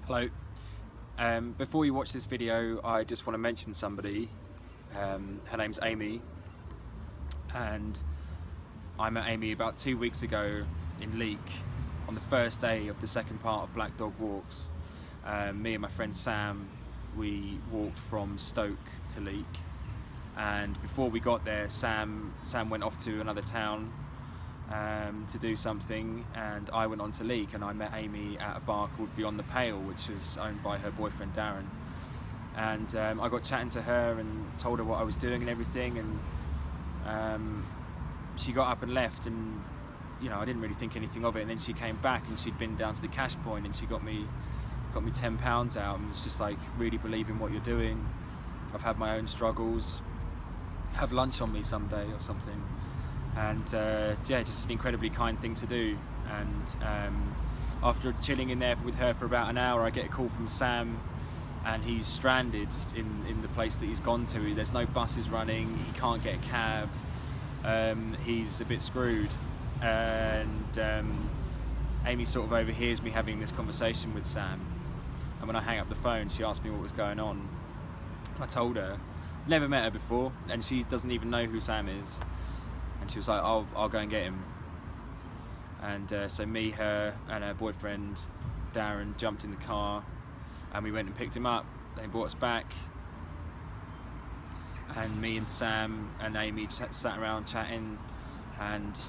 Hello. Before you watch this video, I just want to mention somebody. Her name's Amy, and I met Amy about 2 weeks ago in Leek on the first day of the second part of Black Dog Walks. Me and my friend Sam, we walked from Stoke to Leek, and before we got there, Sam went off to another town to do something, and I went on to Leek, and I met Amy at a bar called Beyond the Pale, which was owned by her boyfriend Darren. And I got chatting to her and told her what I was doing and everything, and she got up and left, and you know, I didn't really think anything of it. And then she came back, and she'd been down to the cash point, and she got me £10 out, and was just like, really believe in what you're doing. I've had my own struggles. Have lunch on me someday or something. And yeah, just an incredibly kind thing to do. And after chilling in there with her for about an hour, I get a call from Sam, and he's stranded in the place that he's gone to. There's no buses running, he can't get a cab, he's a bit screwed. And Amy sort of overhears me having this conversation with Sam, and when I hang up the phone, she asked me what was going on. I told her, never met her before, and she doesn't even know who Sam is. And she was like, I'll go and get him. And so me, her, and her boyfriend Darren jumped in the car, and we went and picked him up. They brought us back, and me and Sam and Amy sat around chatting, and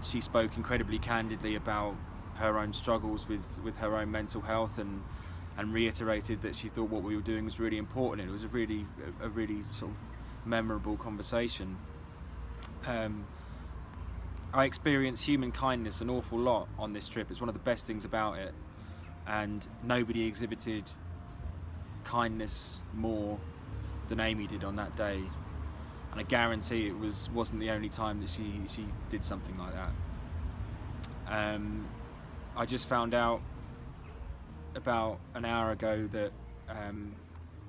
she spoke incredibly candidly about her own struggles with her own mental health, and reiterated that she thought what we were doing was really important. It was a really sort of memorable conversation. I experienced human kindness an awful lot on this trip. It's one of the best things about it, and nobody exhibited kindness more than Amy did on that day, and I guarantee it wasn't the only time that she did something like that. I just found out about an hour ago that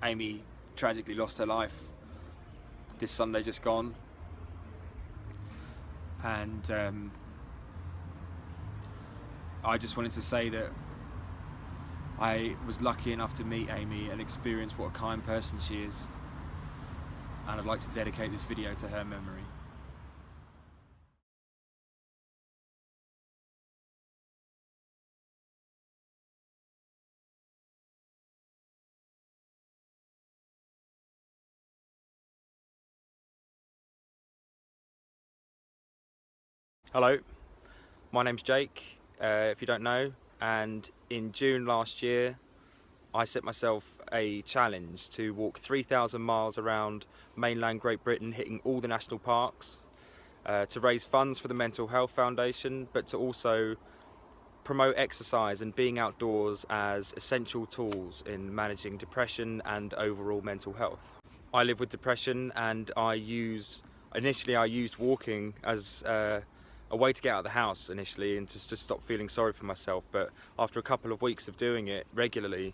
Amy tragically lost her life this Sunday just gone. And I just wanted to say that I was lucky enough to meet Amy and experience what a kind person she is, and I'd like to dedicate this video to her memory. Hello, my name's Jake, if you don't know, and in June last year I set myself a challenge to walk 3,000 miles around mainland Great Britain, hitting all the national parks, to raise funds for the Mental Health Foundation, but to also promote exercise and being outdoors as essential tools in managing depression and overall mental health. I live with depression, and initially I used walking as a way to get out of the house initially, and just to stop feeling sorry for myself. But after a couple of weeks of doing it regularly,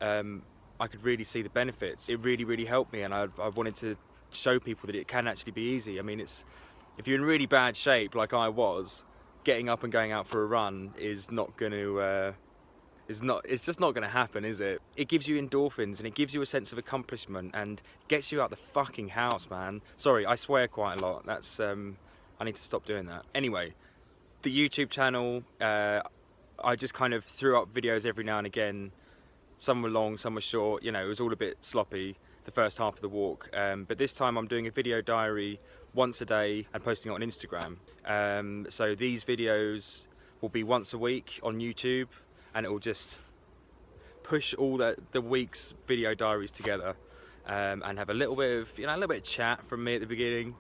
I could really see the benefits. It really helped me, and I wanted to show people that it can actually be easy. I mean, if you're in really bad shape like I was, getting up and going out for a run is not going to it's just not going to happen, is it? It gives you endorphins, and it gives you a sense of accomplishment, and gets you out the fucking house, man. Sorry, I swear quite a lot. That's I need to stop doing that. Anyway, the YouTube channel, I just kind of threw up videos every now and again. Some were long, some were short. You know, it was all a bit sloppy the first half of the walk. But this time I'm doing a video diary once a day and posting it on Instagram. So these videos will be once a week on YouTube, and it will just push all the week's video diaries together, and have a little bit of chat from me at the beginning,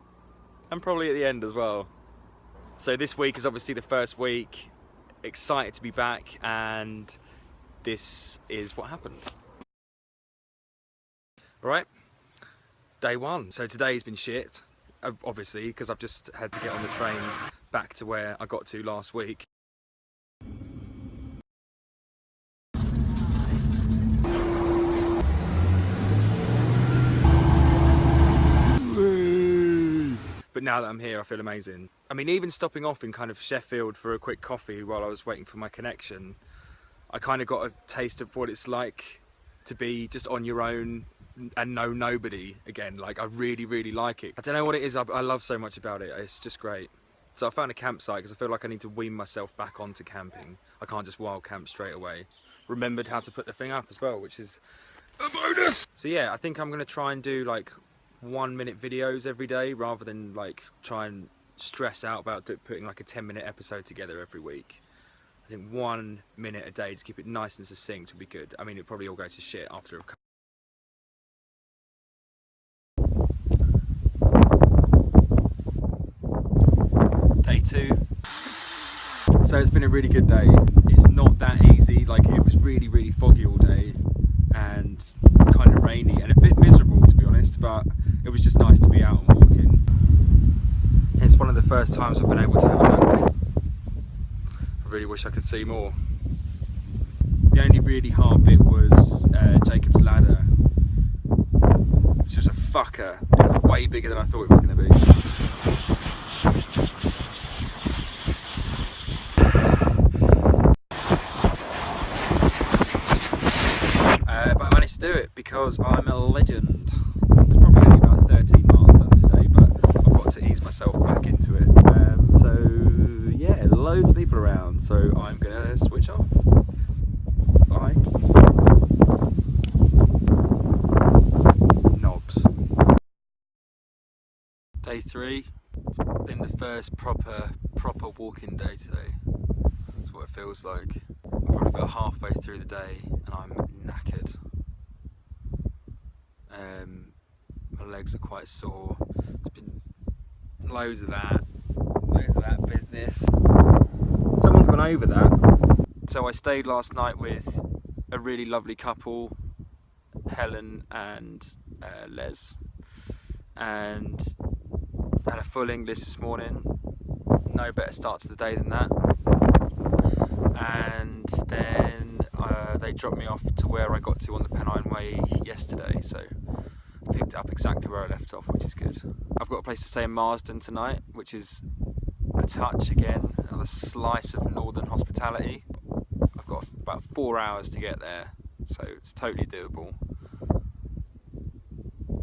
and probably at the end as well. So this week is obviously the first week. Excited to be back, and this is what happened. Alright, day one. So today's been shit, obviously, because I've just had to get on the train back to where I got to last week. But now that I'm here, I feel amazing. I mean, even stopping off in kind of Sheffield for a quick coffee while I was waiting for my connection, I kind of got a taste of what it's like to be just on your own and know nobody again. Like, I really like it. I don't know what it is I love so much about it. It's just great. So I found a campsite because I feel like I need to wean myself back onto camping. I can't just wild camp straight away. Remembered how to put the thing up as well, which is a bonus. So yeah, I think I'm gonna try and do like 1-minute videos every day rather than like try and stress out about putting like a 10-minute episode together every week. I think 1 minute a day to keep it nice and succinct would be good. I mean, it'd probably all go to shit after a couple. Day 2. So it's been a really good day. It's not that easy. Like, it was really foggy all day and kind of rainy and a bit miserable, to be honest, but it was just nice to be out and walking. It's one of the first times I've been able to have a look. I really wish I could see more. The only really hard bit was Jacob's Ladder, which was a fucker. It was way bigger than I thought it was going to be. But I managed to do it because I'm a legend. It's probably only about 13 miles done today, but I've got to ease myself back into it. So yeah, loads of people around, so I'm gonna switch off. Bye. Knobs. Day 3. It's been the first proper walking day today. That's what it feels like. I'm probably about halfway through the day and I'm knackered. My legs are quite sore. It's been loads of that business. Someone's gone over that. So I stayed last night with a really lovely couple, Helen and Les, and had a full English this morning. No better start to the day than that. And then they dropped me off to where I got to on the Pennine Way yesterday, so I picked up exactly where I left off, which is good. I've got a place to stay in Marsden tonight, which is a touch again, another slice of northern hospitality. I've got about 4 hours to get there, so it's totally doable.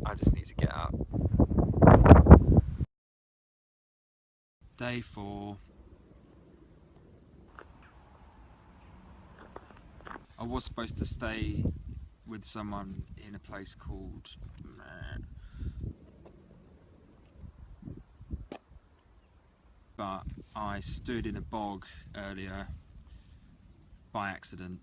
I just need to get up. Day 4. I was supposed to stay with someone in a place called but I stood in a bog earlier by accident.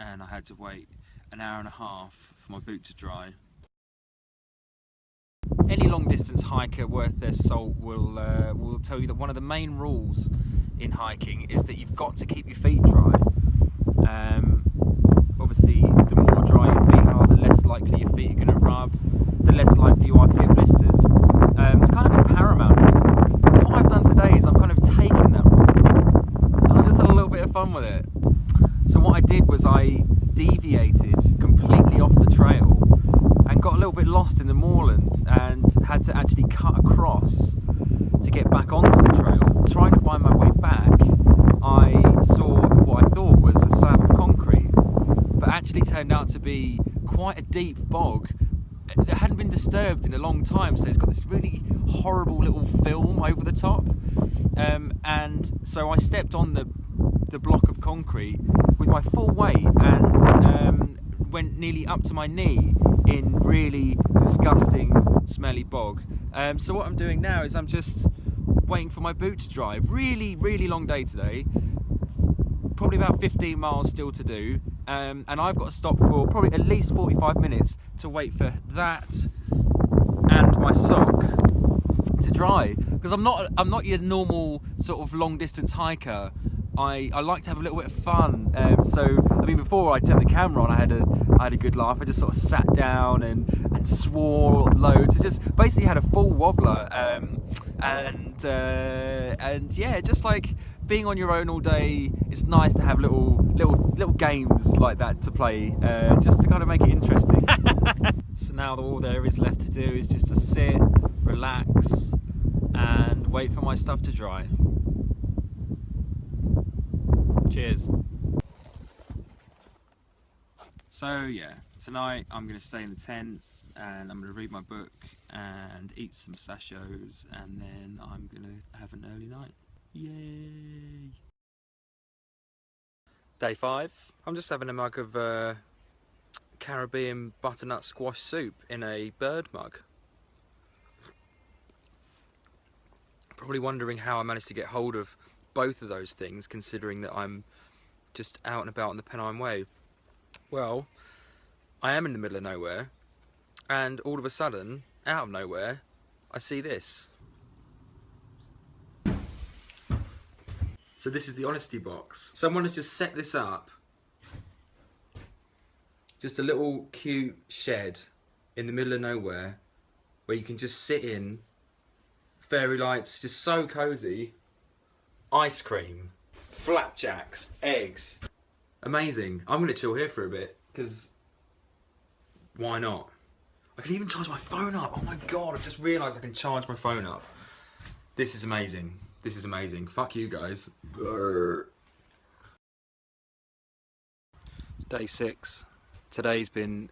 And I had to wait an hour and a half for my boot to dry. Any long distance hiker worth their salt will tell you that one of the main rules in hiking is that you've got to keep your feet dry. Obviously, the more dry your feet are, the less likely your feet are going to rub, the less likely you are to get blisters. It's kind of a paramount rule. And what I've done today is I've kind of taken that rule and I've just had a little bit of fun with it. So what I did was I deviated completely off the trail and got a little bit lost in the moorland and had to actually cut across to get back onto the trail. Trying to find my way back, I saw what I thought was a slab of concrete, but actually turned out to be quite a deep bog that hadn't been disturbed in a long time, so it's got this really horrible little film over the top. And so I stepped on the block of concrete with my full weight and went nearly up to my knee in really disgusting smelly bog. So what I'm doing now is I'm just waiting for my boot to dry. Really long day today, probably about 15 miles still to do, and I've got to stop for probably at least 45 minutes to wait for that and my sock to dry, because I'm not your normal sort of long distance hiker. I like to have a little bit of fun. So I mean, before I turned the camera on, I had a good laugh. I just sort of sat down and swore loads. I just basically had a full wobbler, and yeah, just like being on your own all day. It's nice to have little games like that to play, just to kind of make it interesting. So now all there is left to do is just to sit, relax, relax and wait for my stuff to dry. Cheers. So yeah, tonight I'm going to stay in the tent and I'm going to read my book and eat some pistachios, and then I'm going to have an early night. Yay! Day 5. I'm just having a mug of Caribbean butternut squash soup in a bird mug. Probably wondering how I managed to get hold of both of those things, considering that I'm just out and about on the Pennine Way. Well, I am in the middle of nowhere, and all of a sudden, out of nowhere, I see this. So this is the honesty box. Someone has just set this up. Just a little cute shed in the middle of nowhere where you can just sit in, fairy lights, just so cozy. Ice cream, flapjacks, eggs. Amazing. I'm gonna chill here for a bit, because why not? I can even charge my phone up. Oh my God, I've just realised I can charge my phone up. This is amazing. This is amazing. Fuck you guys. Day 6. Today's been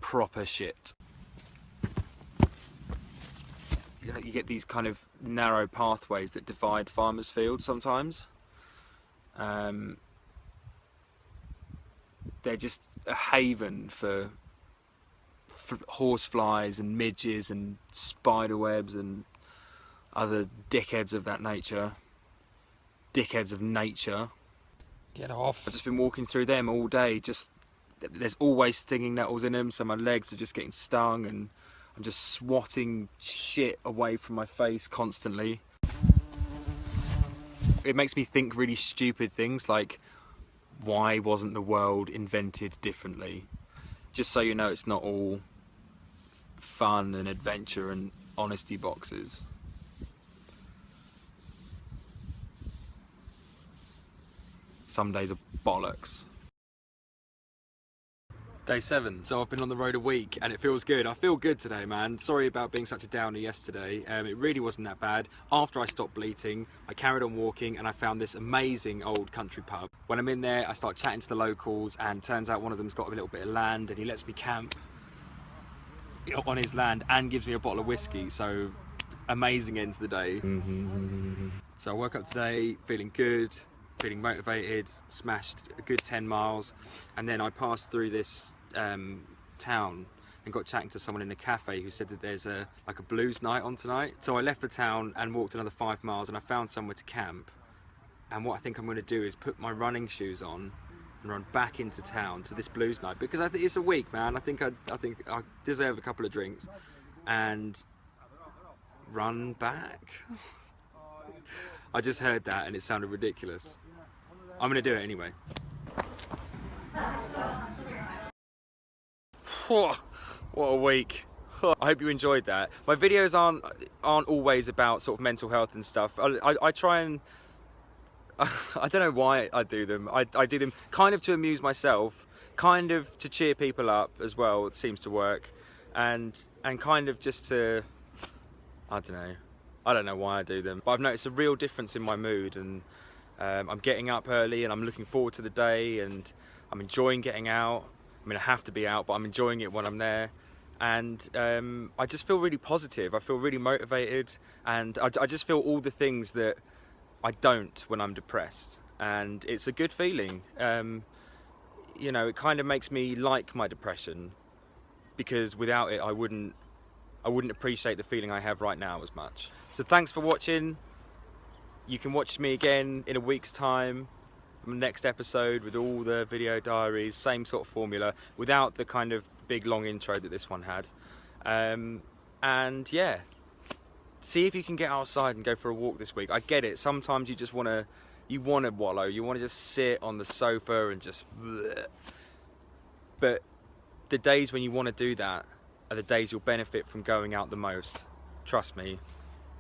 proper shit. You know, you get these kind of narrow pathways that divide farmers' fields sometimes. They're just a haven for horseflies and midges and spider webs and other dickheads of that nature. Dickheads of nature. Get off. I've just been walking through them all day. Just there's always stinging nettles in them, so my legs are just getting stung, and I'm just swatting shit away from my face constantly. It makes me think really stupid things like, why wasn't the world invented differently? Just so you know, it's not all fun and adventure and honesty boxes. Some days are bollocks. Day 7. So I've been on the road a week and it feels good. I feel good today, man. Sorry about being such a downer yesterday. It really wasn't that bad. After I stopped bleating, I carried on walking and I found this amazing old country pub. When I'm in there, I start chatting to the locals, and turns out one of them's got a little bit of land and he lets me camp on his land and gives me a bottle of whiskey. So amazing end to the day. So I woke up today feeling good, feeling motivated, smashed a good 10 miles, and then I passed through this town and got chatting to someone in a cafe who said that there's like a blues night on tonight. So I left the town and walked another 5 miles, and I found somewhere to camp. And what I think I'm going to do is put my running shoes on and run back into town to this blues night, because I think it's a week, man. I think I deserve a couple of drinks and run back. I just heard that and it sounded ridiculous. I'm gonna do it anyway. What a week. I hope you enjoyed that. My videos aren't always about sort of mental health and stuff. I try and I don't know why I do them. I do them kind of to amuse myself, kind of to cheer people up as well. It seems to work, and kind of just to, I don't know why I do them, but I've noticed a real difference in my mood, and I'm getting up early and I'm looking forward to the day, and I'm enjoying getting out. I mean, I have to be out, but I'm enjoying it when I'm there, and I just feel really positive. I feel really motivated, and I just feel all the things that I don't when I'm depressed, and it's a good feeling. You know, it kind of makes me like my depression, because without it I wouldn't appreciate the feeling I have right now as much. So thanks for watching. You can watch me again in a week's time, next episode, with all the video diaries, same sort of formula, without the kind of big long intro that this one had. And yeah, see if you can get outside and go for a walk this week. I get it, sometimes you just want to wallow, you want to just sit on the sofa and just bleh. But the days when you want to do that are the days you'll benefit from going out the most. Trust me.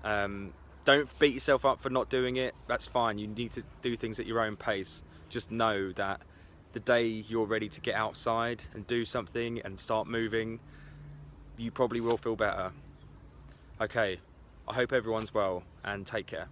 Don't beat yourself up for not doing it. That's fine. You need to do things at your own pace. Just know that the day you're ready to get outside and do something and start moving, you probably will feel better. Okay, I hope everyone's well and take care.